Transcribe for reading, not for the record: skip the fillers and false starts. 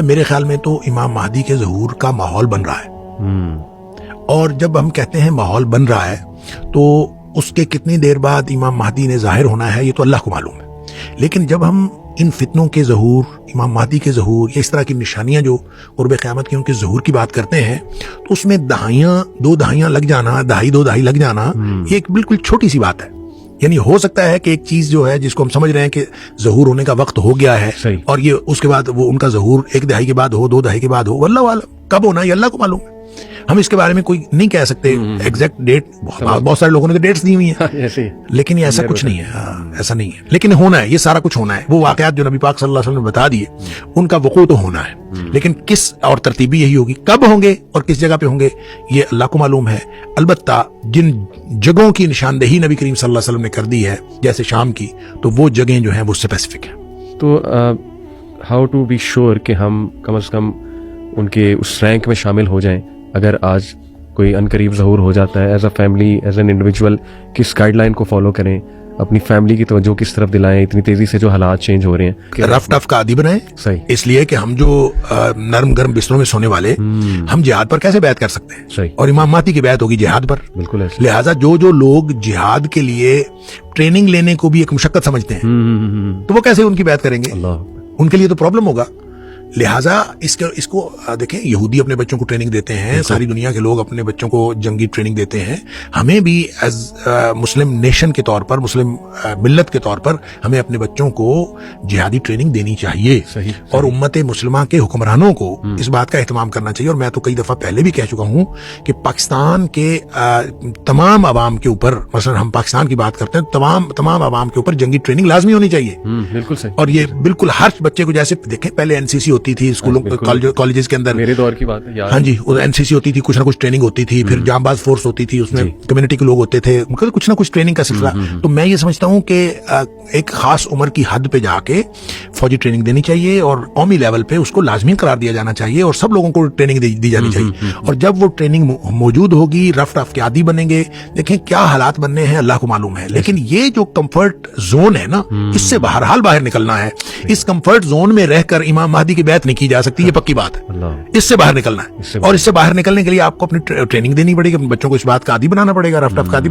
میرے خیال میں تو امام مہدی کے ظہور کا ماحول بن رہا ہے، اور جب ہم کہتے ہیں ماحول بن رہا ہے تو اس کے کتنی دیر بعد امام مہدی نے ظاہر ہونا ہے یہ تو اللہ کو معلوم ہے، لیکن جب ہم ان فتنوں کے ظہور، امام مہدی کے ظہور یا اس طرح کی نشانیاں جو قرب قیامت کی ان کے ظہور کی بات کرتے ہیں تو اس میں دو دہائیاں لگ جانا، دو دہائی لگ جانا یہ ایک بالکل چھوٹی سی بات ہے۔ یعنی ہو سکتا ہے کہ ایک چیز جو ہے جس کو ہم سمجھ رہے ہیں کہ ظہور ہونے کا وقت ہو گیا ہے اور یہ اس کے بعد وہ ان کا ظہور ایک دہائی کے بعد ہو، 2 دہائی کے بعد ہو، واللہ عالم کب ہونا یہ اللہ کو معلوم ہے۔ ہم اس کے بارے میں کوئی نہیں کہہ سکتے ایگزیکٹ ڈیٹ، بہت سارے لوگوں نے تو ڈیٹس دی ہوئی ہیں لیکن یہ ایسا کچھ نہیں ہے، ایسا نہیں ہے، لیکن ہونا ہے، یہ سارا کچھ ہونا ہے۔ وہ واقعات جو نبی پاک صلی اللہ علیہ وسلم نے بتا دیے ان کا وقوع تو ہونا ہے، لیکن کس اور ترتیبی یہی ہوگی، کب ہوں گے اور کس جگہ پہ ہوں گے یہ اللہ کو معلوم ہے۔ البتہ جن جگہوں کی نشاندہی نبی کریم صلی اللہ علیہ وسلم نے کر دی ہے جیسے شام کی، تو وہ جگہیں جو ہیں وہ اسپیسیفک ہیں۔ تو ہاؤ ٹو بی شیور کہ ہم کم از کم ان کے اس رینک میں شامل ہو جائیں اگر آج کوئی عنقریب ظہور ہو جاتا ہے، as a family, as an individual کس گائیڈ لائن کو فالو کریں، اپنی فیملی کی توجہ کس طرف دلائیں اتنی تیزی سے جو حالات چینج ہو رہے ہیں؟ رف ٹف کا عادی بنائیں، صحیح، اس لیے کہ ہم جو نرم گرم بستروں میں سونے والے ہم جہاد پر کیسے بیعت کر سکتے ہیں؟ صحیح، اور امام مہدی کی بیعت ہوگی جہاد پر، بالکل ایسے۔ لہٰذا جو لوگ جہاد کے لیے ٹریننگ لینے کو بھی ایک مشقت سمجھتے ہیں تو وہ کیسے ان کی بیعت کریں گے؟ اللہ، ان کے لیے تو پپرابلم ہوگا۔ لہٰذا اس کو دیکھیں، یہودی اپنے بچوں کو ٹریننگ دیتے ہیں، ساری دنیا کے لوگ اپنے بچوں کو جنگی ٹریننگ دیتے ہیں، ہمیں بھی ایز مسلم نیشن کے طور پر، مسلم ملت کے طور پر ہمیں اپنے بچوں کو جہادی ٹریننگ دینی چاہیے، اور امت مسلمہ کے حکمرانوں کو اس بات کا اہتمام کرنا چاہیے۔ اور میں تو کئی دفعہ پہلے بھی کہہ چکا ہوں کہ پاکستان کے تمام عوام کے اوپر، مثلا ہم پاکستان کی بات کرتے ہیں، تمام عوام کے اوپر جنگی ٹریننگ لازمی ہونی چاہیے، بالکل صحیح۔ اور یہ بالکل ہر بچے کو، جیسے دیکھیں پہلے NCC ہوتی تھی اسکولوں کالجز کے اندر، میرے دور کی بات ہے یار، ہاں جی، NCC ہوتی تھی، کچھ نہ کچھ ٹریننگ ہوتی تھی، پھر جانباز فورس ہوتی تھی، اس میں کمیونٹی کے لوگ ہوتے تھے، مطلب کچھ نہ کچھ ٹریننگ کا سلسلہ۔ تو میں یہ سمجھتا ہوں کہ ایک خاص عمر کی حد پہ جا کے فوجی ٹریننگ دینی چاہیے، اور قومی لیول پہ اس کو لازمی قرار دیا جانا چاہیے، اور سب لوگوں کو ٹریننگ دی جانی چاہیے۔ اور جب وہ ٹریننگ موجود ہوگی، رف ٹف کے عادی بنیں گے، دیکھیں کیا حالات بننے ہیں اللہ کو معلوم ہے، لیکن یہ جو کمفرٹ زون ہے نا، اس سے بہرحال باہر نکلنا ہے۔ اس کمفرٹ زون میں رہ کر امام مہدی کی بیعت نہیں کی جا سکتی، یہ پکی بات ہے۔ اس سے باہر نکلنا ہے، اور اس سے باہر نکلنے کے لیے آپ کو اپنی ٹریننگ دینی پڑے گی، اپنے بچوں کو اس بات کا عادی بنانا پڑے گا، رف ٹف کا عادی